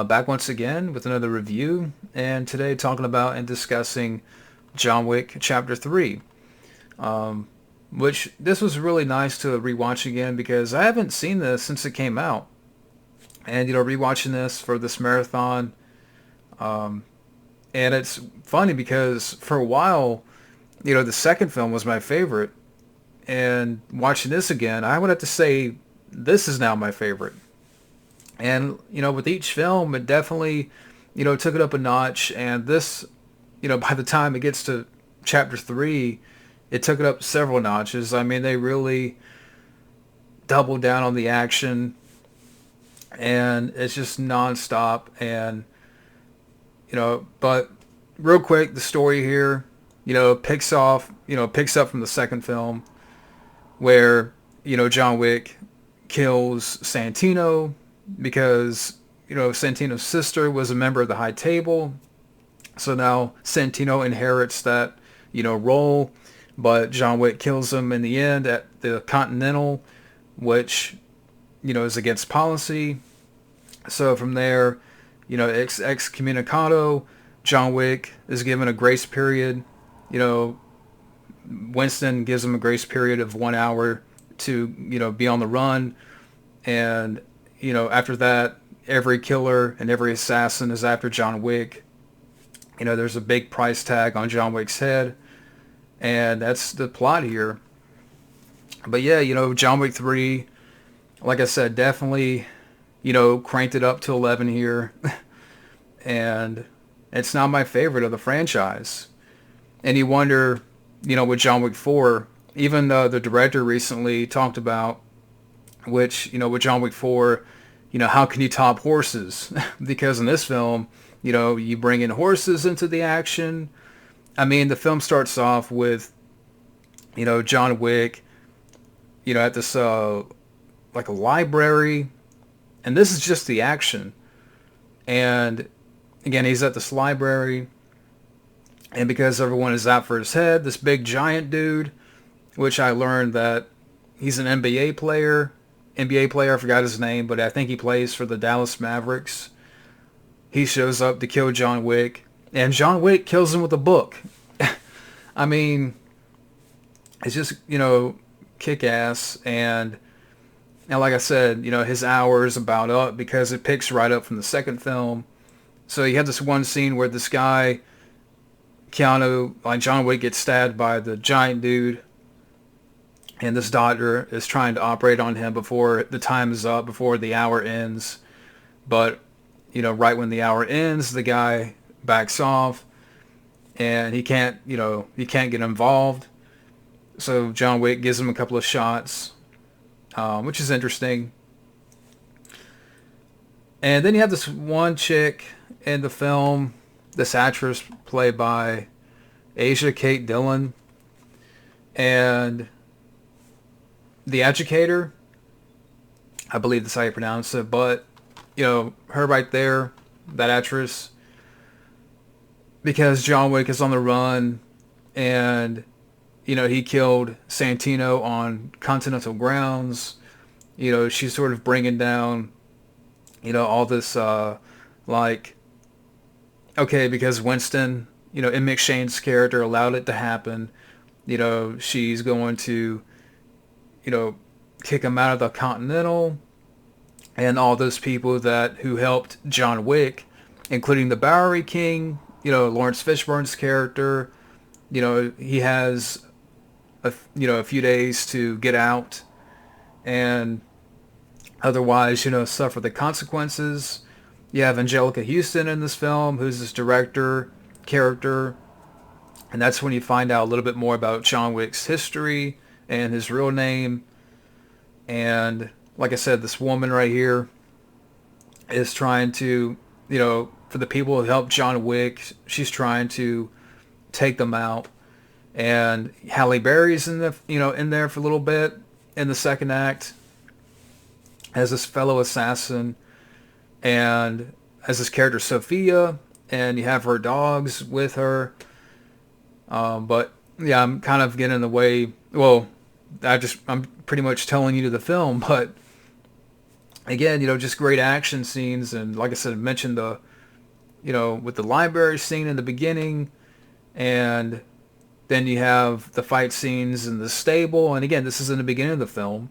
Back once again with another review, and today talking about and discussing John Wick Chapter 3. Which this was really nice to rewatch again because I haven't seen this since it came out. And, rewatching this for this marathon, and it's funny because for a while, the second film was my favorite. And watching this again, I would have to say this is now my favorite. And, with each film, it definitely, took it up a notch. And this, by the time it gets to chapter 3, it took it up several notches. I mean, they really doubled down on the action. And it's just nonstop. And, but real quick, the story here, picks up from the second film where, John Wick kills Santino because, Santino's sister was a member of the High Table. So now Santino inherits that, role. But John Wick kills him in the end at the Continental, which, is against policy. So from there, excommunicado, John Wick is given a grace period. Winston gives him a grace period of 1 hour to, be on the run. And, after that, every killer and every assassin is after John Wick. There's a big price tag on John Wick's head. And that's the plot here. But yeah, John Wick 3, like I said, definitely, cranked it up to 11 here. And it's not my favorite of the franchise. And you wonder, with John Wick 4, even though the director recently talked about, which, with John Wick 4, how can you top horses? Because in this film, you bring in horses into the action. I mean, the film starts off with, John Wick, at this, like a library. And this is just the action. And again, he's at this library. And because everyone is out for his head, this big giant dude, which I learned that he's an NBA player. I forgot his name, but I think he plays for the Dallas Mavericks. He shows up to kill John Wick. And John Wick kills him with a book. I mean, it's just, kick-ass. And like I said, his hour is about up because it picks right up from the second film. So you have this one scene where this guy, John Wick gets stabbed by the giant dude. And this doctor is trying to operate on him before the time is up, before the hour ends. But, right when the hour ends, the guy backs off. And he can't get involved. So John Wick gives him a couple of shots, which is interesting. And then you have this one chick in the film, this actress played by Asia Kate Dillon. And the educator, I believe that's how you pronounce it, but, her right there, that actress, because John Wick is on the run, and, he killed Santino on continental grounds. She's sort of bringing down, all this, okay, because Winston, in McShane's character allowed it to happen, she's going to, kick him out of the Continental, and all those people who helped John Wick, including the Bowery King, Laurence Fishburne's character, he has a few days to get out, and otherwise, suffer the consequences. You have Angelica Huston in this film, who's this director character, and that's when you find out a little bit more about John Wick's history and his real name. And like I said, this woman right here is trying to, for the people who helped John Wick, she's trying to take them out. And Halle Berry's in there for a little bit in the second act as this fellow assassin, and as this character Sophia, and you have her dogs with her. But yeah, I'm kind of getting in the way. Well, I'm pretty much telling you to the film, but again, just great action scenes. And like I said, I mentioned with the library scene in the beginning, and then you have the fight scenes in the stable. And again, this is in the beginning of the film,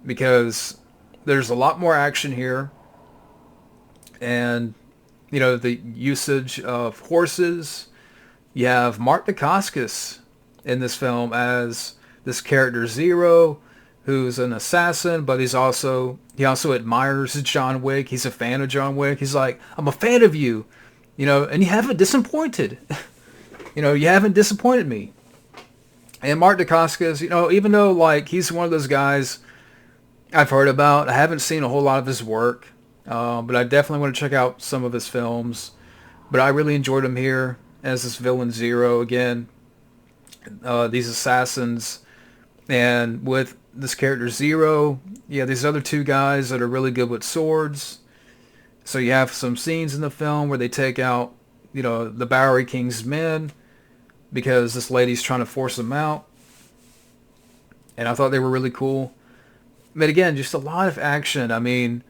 because there's a lot more action here. And, the usage of horses. You have Marc Dacascos in this film as this character Zero, who's an assassin, but he also admires John Wick. He's a fan of John Wick. He's like, I'm a fan of you, and you haven't disappointed. You haven't disappointed me. And Marc Dacascos, even though like he's one of those guys I've heard about, I haven't seen a whole lot of his work, but I definitely want to check out some of his films. But I really enjoyed him here as this villain Zero again. These assassins, and with this character Zero, these other two guys that are really good with swords. So you have some scenes in the film where they take out, the Bowery King's men because this lady's trying to force them out. And I thought they were really cool. But again, just a lot of action. I mean,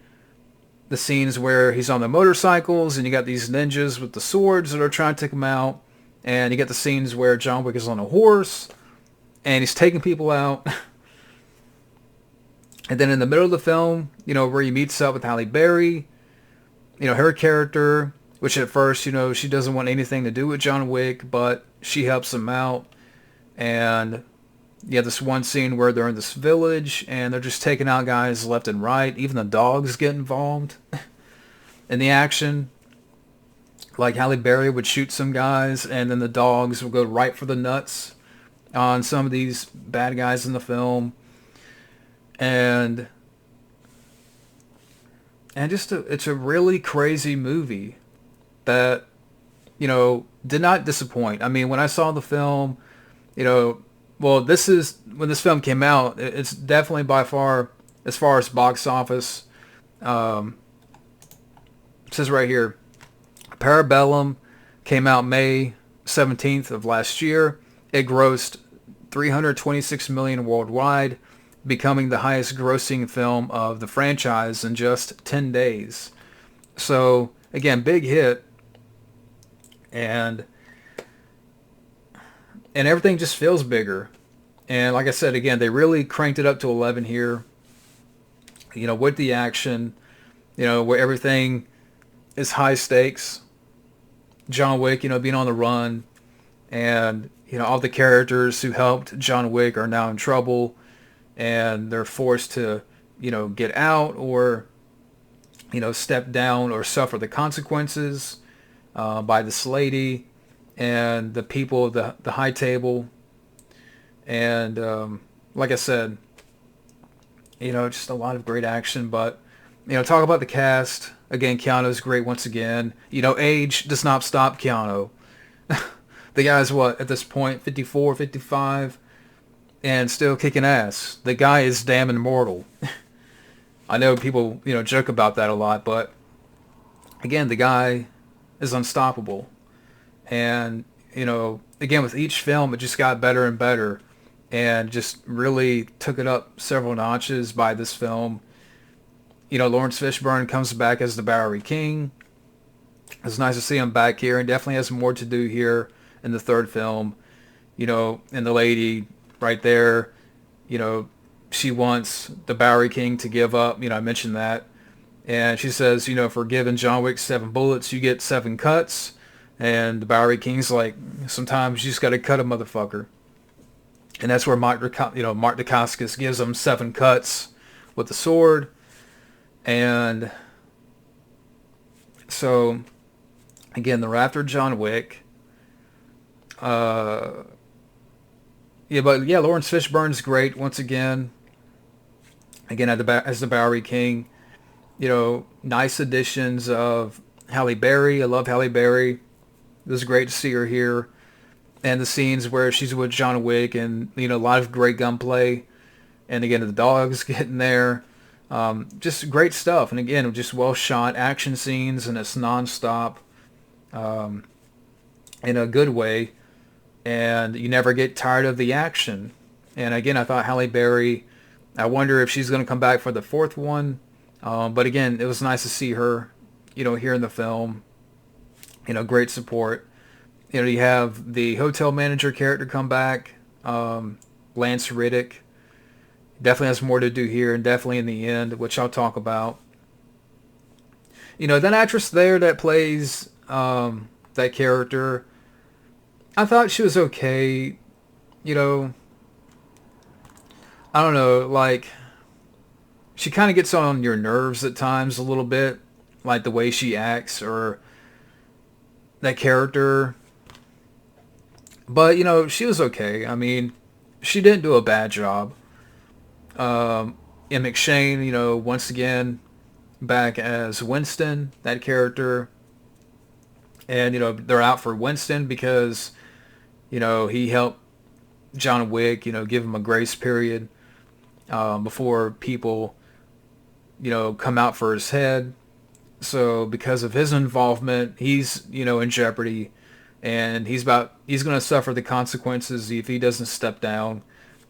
the scenes where he's on the motorcycles and you got these ninjas with the swords that are trying to take him out. And you get the scenes where John Wick is on a horse and he's taking people out. And then in the middle of the film, where he meets up with Halle Berry, her character, which at first, she doesn't want anything to do with John Wick, but she helps him out. And this one scene where they're in this village and they're just taking out guys left and right. Even the dogs get involved in the action. Like Halle Berry would shoot some guys and then the dogs would go right for the nuts on some of these bad guys in the film. And it's a really crazy movie that, did not disappoint. I mean, when I saw the film, this is when this film came out. It's definitely by far, as far as box office, it says right here, Parabellum came out May 17th of last year. It grossed $326 million worldwide, becoming the highest grossing film of the franchise in just 10 days. So, again, big hit. And everything just feels bigger. And like I said, again, they really cranked it up to 11 here. With the action, where everything is high stakes. John Wick, being on the run. And, all the characters who helped John Wick are now in trouble. And they're forced to, get out or, step down or suffer the consequences by this lady and the people of the high table. And like I said, just a lot of great action. But, talk about the cast. Again, Keanu's great once again. Age does not stop Keanu. The guy's what, at this point, 54, 55? And still kicking ass. The guy is damn immortal. I know people, joke about that a lot, but again, the guy is unstoppable. And, again, with each film, it just got better and better and just really took it up several notches by this film. Laurence Fishburne comes back as the Bowery King. It's nice to see him back here, and definitely has more to do here in the third film. And the lady right there, she wants the Bowery King to give up. I mentioned that. And she says, for giving John Wick 7 bullets, you get 7 cuts. And the Bowery King's like, sometimes you just got to cut a motherfucker. And that's where Marc Dacascos gives him 7 cuts with the sword. And so, again, they're after John Wick. Laurence Fishburne's great once again. Again, as the Bowery King. Nice additions of Halle Berry. I love Halle Berry. It was great to see her here. And the scenes where she's with John Wick and, a lot of great gunplay. And again, the dogs getting there. Just great stuff. And again, just well shot action scenes, and it's nonstop in a good way. And you never get tired of the action. And again, I thought Halle Berry, I wonder if she's going to come back for the fourth one. But again, it was nice to see her, here in the film. Great support. You have the hotel manager character come back, Lance Reddick. Definitely has more to do here, and definitely in the end, which I'll talk about. That actress there that plays that character, I thought she was okay. You know, I don't know, like, she kind of gets on your nerves at times a little bit, like the way she acts or that character. But, she was okay. I mean, she didn't do a bad job. And McShane, once again, back as Winston, that character. And, they're out for Winston because, he helped John Wick, give him a grace period before people, come out for his head. So because of his involvement, he's, in jeopardy. And he's going to suffer the consequences if he doesn't step down.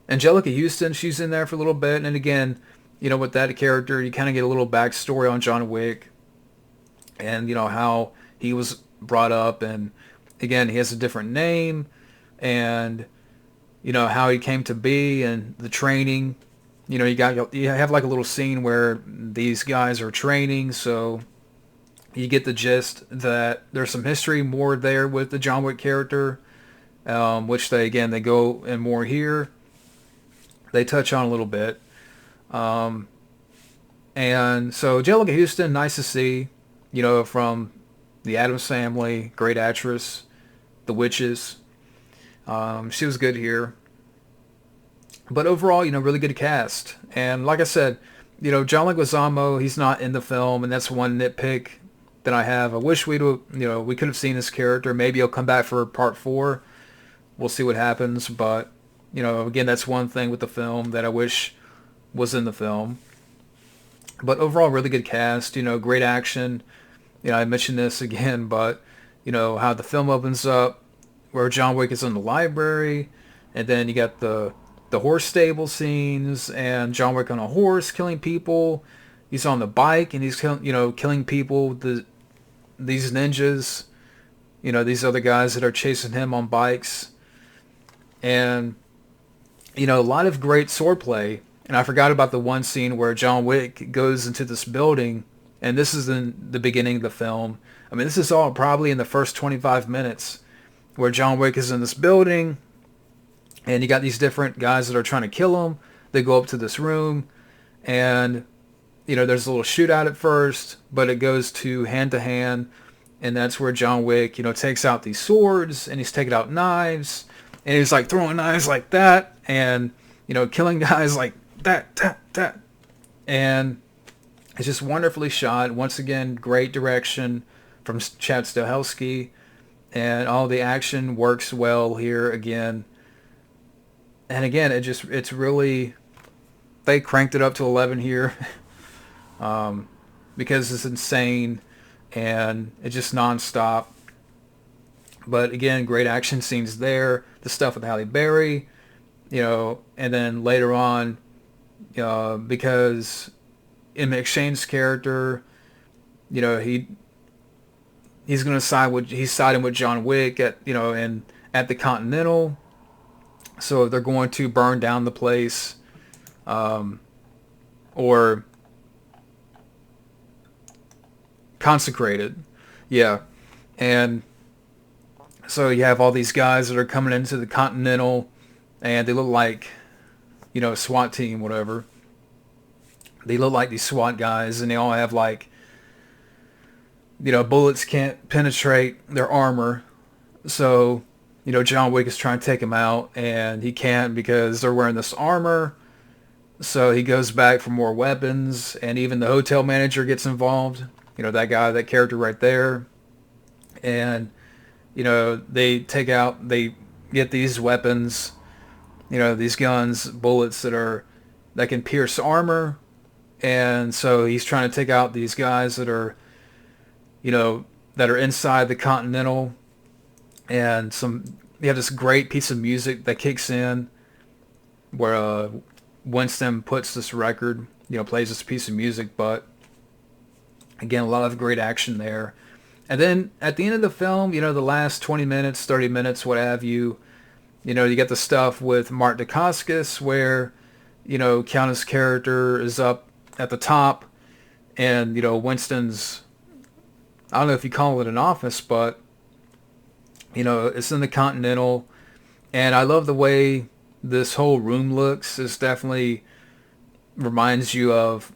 Angelica Huston, she's in there for a little bit. And again, with that character, you kind of get a little backstory on John Wick. And, how he was brought up. And again, he has a different name. And, how he came to be and the training. You have like a little scene where these guys are training. So you get the gist that there's some history more there with the John Wick character, which they go in more here. They touch on a little bit. And so Angelica Huston, nice to see, from the Addams Family, great actress, The Witches. She was good here. But overall, really good cast. And like I said, John Leguizamo, he's not in the film, and that's one nitpick that I have. I wish we could have seen this character. Maybe he'll come back for part 4. We'll see what happens. But, again, that's one thing with the film that I wish was in the film. But overall, really good cast. Great action. I mentioned this again, but, how the film opens up where John Wick is in the library, and then you got the horse stable scenes, and John Wick on a horse killing people. He's on the bike, and he's killing people. These ninjas, these other guys that are chasing him on bikes. And, a lot of great swordplay. And I forgot about the one scene where John Wick goes into this building, and this is in the beginning of the film. I mean, this is all probably in the first 25 minutes, where John Wick is in this building, and you got these different guys that are trying to kill him. They go up to this room, and, there's a little shootout at first, but it goes to hand, and that's where John Wick, takes out these swords, and he's taking out knives, and he's like throwing knives like that, and, killing guys like that. And it's just wonderfully shot. Once again, great direction from Chad Stahelski, and all the action works well here again. And again, it's really, they cranked it up to 11 here. Because it's insane and it's just nonstop. But again, great action scenes there. The stuff with Halle Berry, and then later on, because in McShane's character, he's going to he's siding with John Wick at the Continental. So they're going to burn down the place, or consecrate it. Yeah. And so you have all these guys that are coming into the Continental, and they look like, a SWAT team, whatever. They look like these SWAT guys, and they all have like, bullets can't penetrate their armor. So, John Wick is trying to take him out, and he can't because they're wearing this armor. So he goes back for more weapons, and even the hotel manager gets involved. That character right there. And, they get these weapons, these guns, bullets that can pierce armor. And so he's trying to take out these guys that are inside the Continental. And you have this great piece of music that kicks in where Winston puts this record, plays this piece of music, but again, a lot of great action there. And then at the end of the film, the last 20 minutes, 30 minutes, what have you, you get the stuff with Marc Dacascos where, Keanu's character is up at the top and, Winston's, I don't know if you call it an office, but, it's in the Continental. And I love the way this whole room looks. This definitely reminds you of,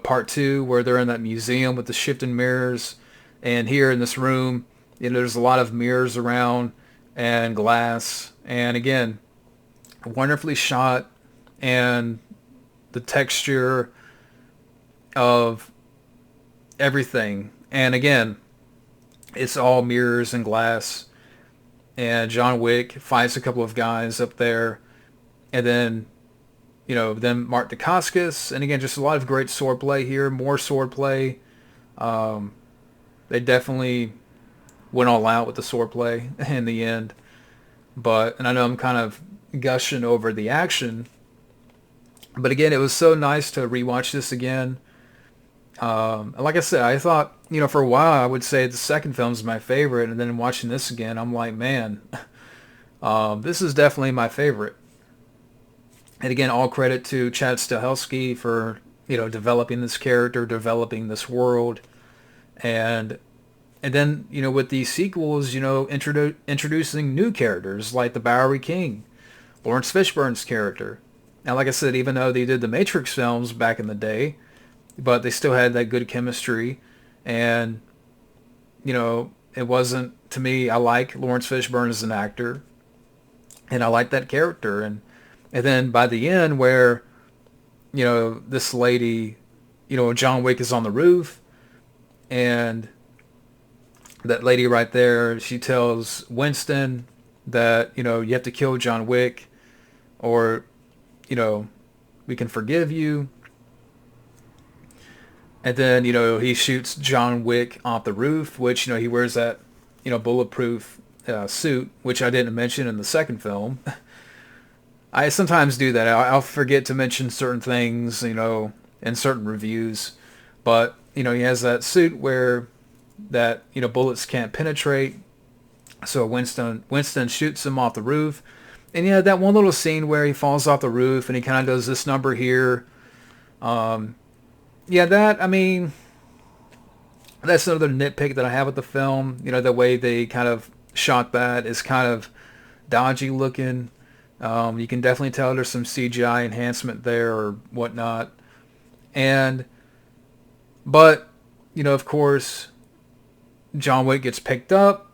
part 2 where they're in that museum with the shifting mirrors. And here in this room, there's a lot of mirrors around and glass. And again, wonderfully shot, and the texture of everything. And again, it's all mirrors and glass. And John Wick fights a couple of guys up there. And then, then Marc Dacascos. And again, just a lot of great swordplay here. More swordplay. They definitely went all out with the swordplay in the end. And I know I'm kind of gushing over the action. But again, it was so nice to rewatch this again. Like I said, I thought, for a while I would say the second film is my favorite. And then watching this again, I'm like, man, this is definitely my favorite. And again, all credit to Chad Stahelski for, developing this character, developing this world. And then, with these sequels, introducing new characters like the Bowery King, Laurence Fishburne's character. Now, like I said, even though they did the Matrix films back in the day, but they still had that good chemistry. And, it wasn't, to me, I like Laurence Fishburne as an actor. And I like that character. And then by the end where, this lady, John Wick is on the roof. And that lady right there, she tells Winston that, you have to kill John Wick or, we can forgive you. And then, he shoots John Wick off the roof, which, he wears that, bulletproof suit, which I didn't mention in the second film. I sometimes do that. I'll forget to mention certain things, in certain reviews. But, he has that suit where that, bullets can't penetrate. So Winston shoots him off the roof. And that one little scene where he falls off the roof and he kind of does this number here. That's another nitpick that I have with the film. The way they kind of shot that is kind of dodgy looking. You can definitely tell there's some CGI enhancement there or whatnot. But, of course, John Wick gets picked up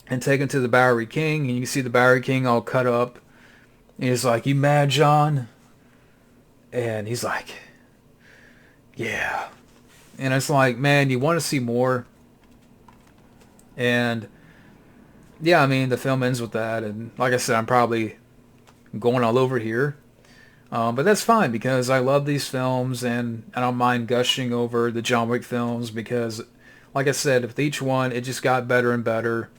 and taken to the Bowery King, and you see the Bowery King all cut up. And he's like, "You mad, John?" And he's like, "Yeah." And it's like, man, you want to see more. And yeah, the film ends with that. And like I said, I'm probably going all over here. But that's fine because I love these films and I don't mind gushing over the John Wick films because, like I said, with each one, it just got better and better.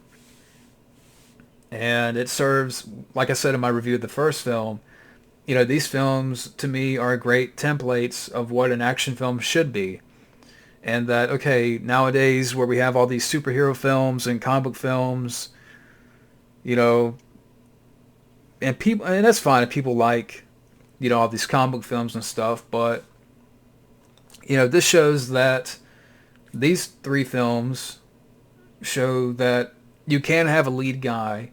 And it serves, like I said in my review of the first film, these films to me are great templates of what an action film should be. And that, okay, nowadays where we have all these superhero films and comic book films, and that's fine if people like, all these comic book films and stuff, but, this shows that these 3 films show that you can have a lead guy,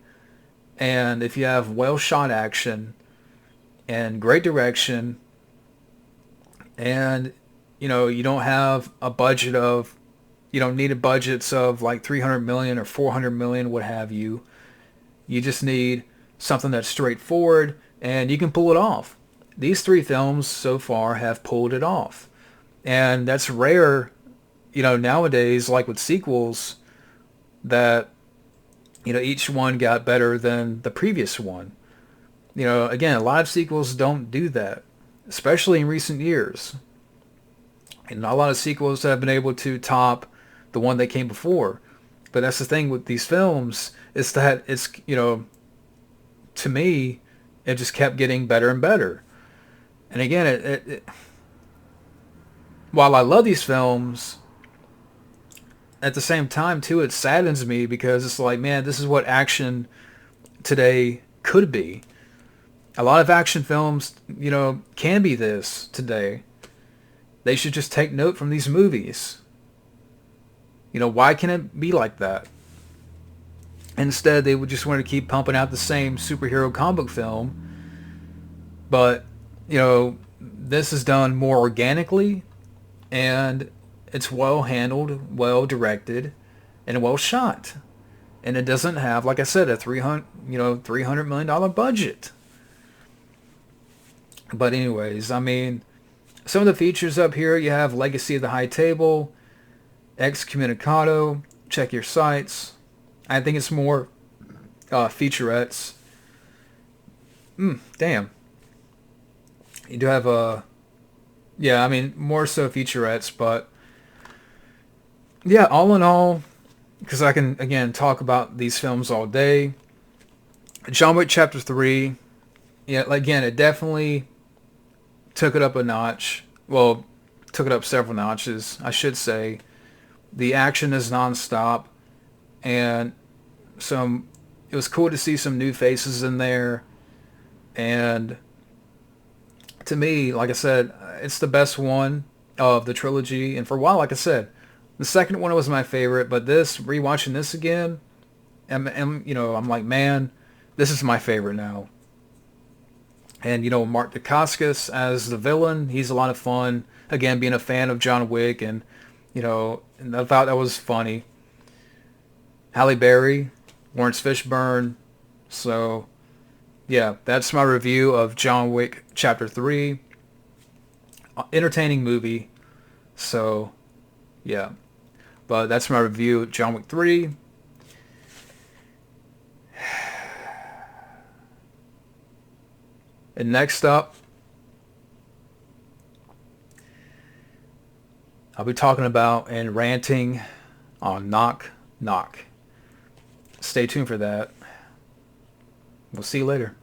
and if you have well-shot action and great direction, and, you don't have a budget of, you don't need a budgets of like 300 million or 400 million, what have you. You just need something that's straightforward, and you can pull it off. These 3 films so far have pulled it off. And that's rare, nowadays, like with sequels, that, each one got better than the previous one. Again, a lot of sequels don't do that, especially in recent years. And not a lot of sequels have been able to top the one that came before. But that's the thing with these films, is that it's, to me, it just kept getting better and better. And again, while I love these films, at the same time too, it saddens me because it's like, man, this is what action today could be. A lot of action films, can be this today. They should just take note from these movies. Why can it be like that? Instead, they would just want to keep pumping out the same superhero comic book film. But, this is done more organically, and it's well handled, well directed, and well shot. And it doesn't have, like I said, a $300 million budget. But anyways, I mean, some of the features up here, you have Legacy of the High Table, Excommunicado, Check Your Sights. I think it's more featurettes. Damn. You do have more so featurettes, but yeah, all in all, because I can, again, talk about these films all day. John Wick Chapter 3, yeah, again, it definitely took it up a notch. Well, took it up several notches, I should say. The action is nonstop, and it was cool to see some new faces in there. And to me, like I said, it's the best one of the trilogy. And for a while, like I said, the second one was my favorite, but rewatching this again, I'm like, man, this is my favorite now. And, Marc Dacascos as the villain, he's a lot of fun. Again, being a fan of John Wick, and, and I thought that was funny. Halle Berry, Laurence Fishburne. So, yeah, that's my review of John Wick Chapter 3. Entertaining movie. So, yeah. But that's my review of John Wick 3. And next up, I'll be talking about and ranting on Knock Knock. Stay tuned for that. We'll see you later.